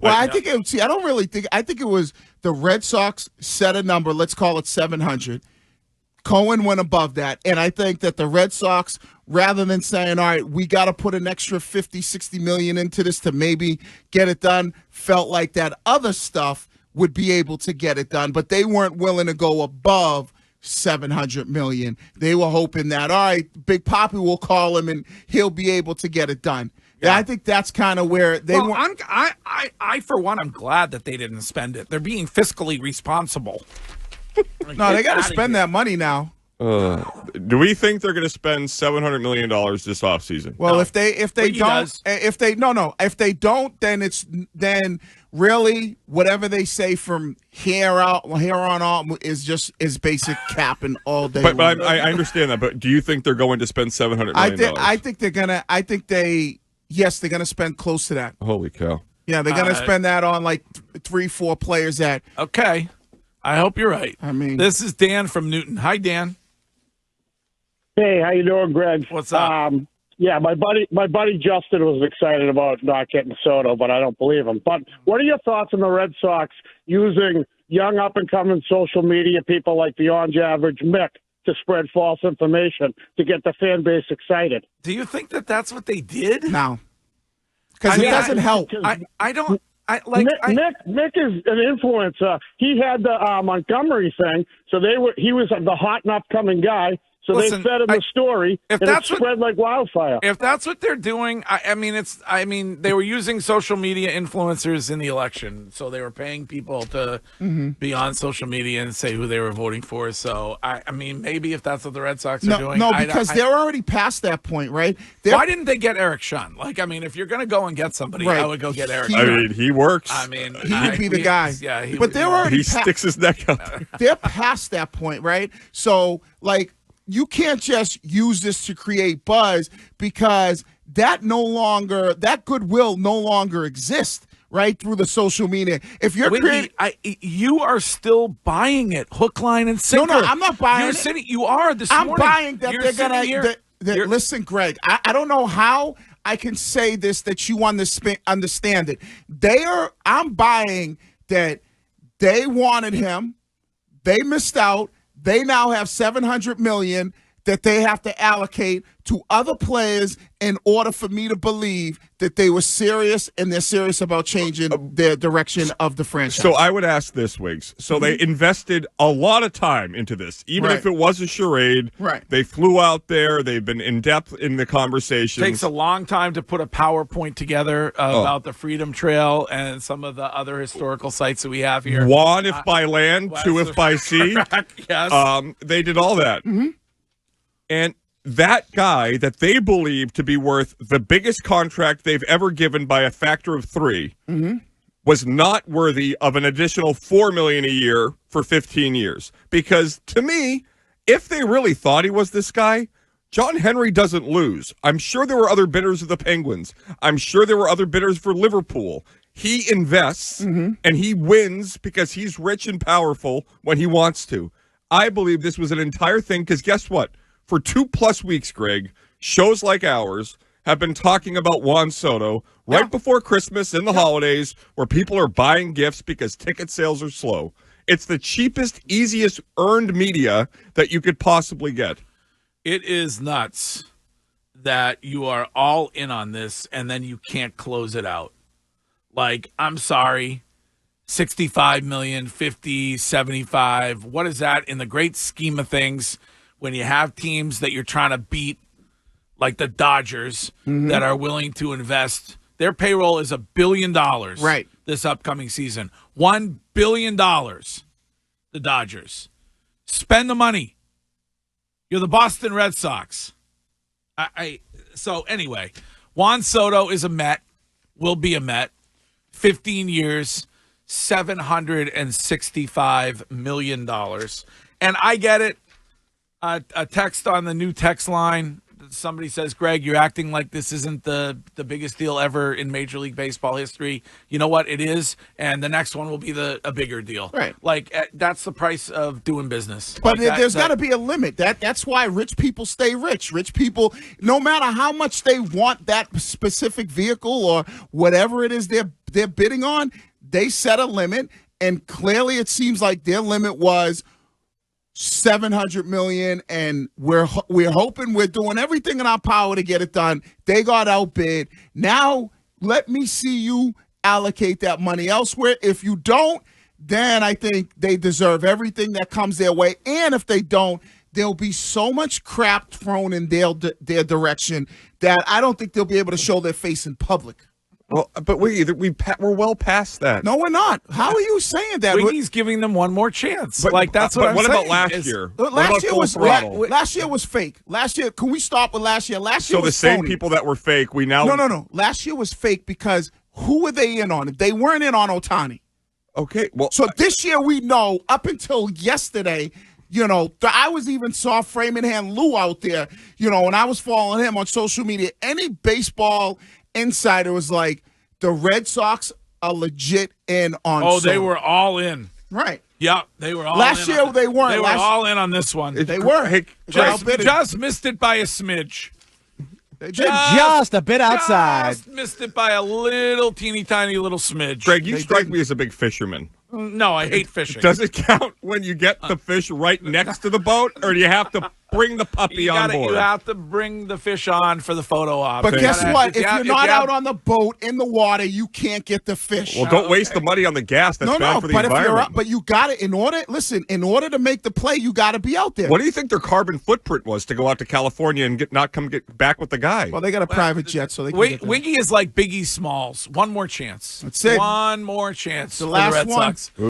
Well, I think I don't really think. I think it was the Red Sox set a number. Let's call it 700. Cohen went above that, and I think that the Red Sox, rather than saying, all right, we got to put an extra 50, 60 million into this to maybe get it done, felt like that other stuff would be able to get it done, but they weren't willing to go above 700 million. They were hoping that, all right, Big Papi will call him and he'll be able to get it done. Yeah, I think that's kind of where they were. I for one, I'm glad that they didn't spend it. They're being fiscally responsible. No, they got to spend that money now. Do we think they're going to spend $700 million this offseason? Well, if they don't, then really whatever they say from here on out is basic capping all day. But I understand that. But do you think they're going to spend $700 million? I think they're gonna. Yes, they're gonna spend close to that. Holy cow! Yeah, they're gonna spend that on like 3-4 players. That okay. I hope you're right. I mean, this is Dan from Newton. Hi, Dan. Hey, how you doing, Greg? What's up? Yeah, my buddy Justin was excited about not getting Soto, but I don't believe him. But what are your thoughts on the Red Sox using young up-and-coming social media people like Beyond Average Mick to spread false information to get the fan base excited? Do you think that that's what they did? No, because it doesn't help. I don't. Nick is an influencer. He had the Montgomery thing, so he was the hot and upcoming guy. So they fed him the story, and it spread like wildfire. If that's what they're doing, I mean, they were using social media influencers in the election, so they were paying people to be on social media and say who they were voting for. So, I mean, maybe if that's what the Red Sox are doing. No, because they're already past that point, right? Why didn't they get Eric Shun? Like, I mean, if you're going to go and get somebody, I would go get Eric Shun. I mean, he works. I mean, he would be the guy. Yeah, he sticks his neck out. They're past that point, right? So, like, you can't just use this to create buzz because that goodwill no longer exists, right, through the social media. If you're you are still buying it, hook, line, and sinker. No, I'm not buying it. You are this morning. I'm buying that they're going to. Listen, Greg, I don't know how I can say this that you understand it. I'm buying that they wanted him. They missed out. They now have $700 million that they have to allocate to other players in order for me to believe that they were serious and they're serious about changing the direction of the franchise. So I would ask this, Wiggs. So they invested a lot of time into this, even if it was a charade. Right. They flew out there. They've been in depth in the conversations. Takes a long time to put a PowerPoint together about the Freedom Trail and some of the other historical sites that we have here. One, if by land. Two, if by sea. Yes. They did all that. Mm-hmm. And that guy that they believe to be worth the biggest contract they've ever given by a factor of 3 was not worthy of an additional $4 million a year for 15 years. Because to me, if they really thought he was this guy, John Henry doesn't lose. I'm sure there were other bidders of the Penguins. I'm sure there were other bidders for Liverpool. He invests and he wins because he's rich and powerful when he wants to. I believe this was an entire thing because guess what? For 2+ weeks, Greg, shows like ours have been talking about Juan Soto right before Christmas and the holidays where people are buying gifts because ticket sales are slow. It's the cheapest, easiest earned media that you could possibly get. It is nuts that you are all in on this and then you can't close it out. Like, I'm sorry, 65 million, 50, 75. What is that in the great scheme of things? When you have teams that you're trying to beat, like the Dodgers, that are willing to invest, their payroll is $1 billion this upcoming season. $1 billion, the Dodgers. Spend the money. You're the Boston Red Sox. So anyway, Juan Soto is a Met, will be a Met, 15 years, $765 million. And I get it. A text on the new text line somebody says, Greg, you're acting like this isn't the biggest deal ever in Major League Baseball history. You know what? It is, and the next one will be a bigger deal. Right. Like, that's the price of doing business. But like there's got to be a limit. That's why rich people stay rich. Rich people, no matter how much they want that specific vehicle or whatever it is they're bidding on, they set a limit, and clearly it seems like their limit was $700 million, and we're hoping, we're doing everything in our power to get it done. They got outbid. Now let me see you allocate that money elsewhere. If you don't, then I think they deserve everything that comes their way. And if they don't, there'll be so much crap thrown in their direction that I don't think they'll be able to show their face in public. Well, but we're well past that. No, we're not. How are you saying that? Wiggy's giving them one more chance. But, like, that's what I'm what saying. about last year? Last year was throttle? last year was fake. Last year, can we stop with last year? Last year So was the same phony. people that were fake, we now No. Last year was fake because who were they in on? If they weren't in on Ohtani. Okay, well, So this year we know, up until yesterday, I was even saw Framingham Lou out there, and I was following him on social media. Any baseball insider was like, the Red Sox are legit in on Oh, Soto. they were all in. Right. Yeah, they were all Last in. year they weren't. They were all in on this one. They were. Hey, just missed it by a smidge. They did. Just a bit outside. Just missed it by a little teeny tiny little smidge. Greg, you strike me as a big fisherman. No, I hate fishing. Does it count when you get the fish right next to the boat, or do you have to bring the puppy on board? You have to bring the fish on for the photo op. But guess what? If you're not out out on the boat in the water, you can't get the fish. Well, don't waste the money on the gas. That's bad for the but if you're environment. out, but you got it in order. Listen, in order to make the play, you got to be out there. What do you think their carbon footprint was to go out to California and not get back with the guy? Well, they got a private jet, so they can get there. Wiggy is like Biggie Smalls. One more chance. That's it. One more chance. The for last the Red one. Sox.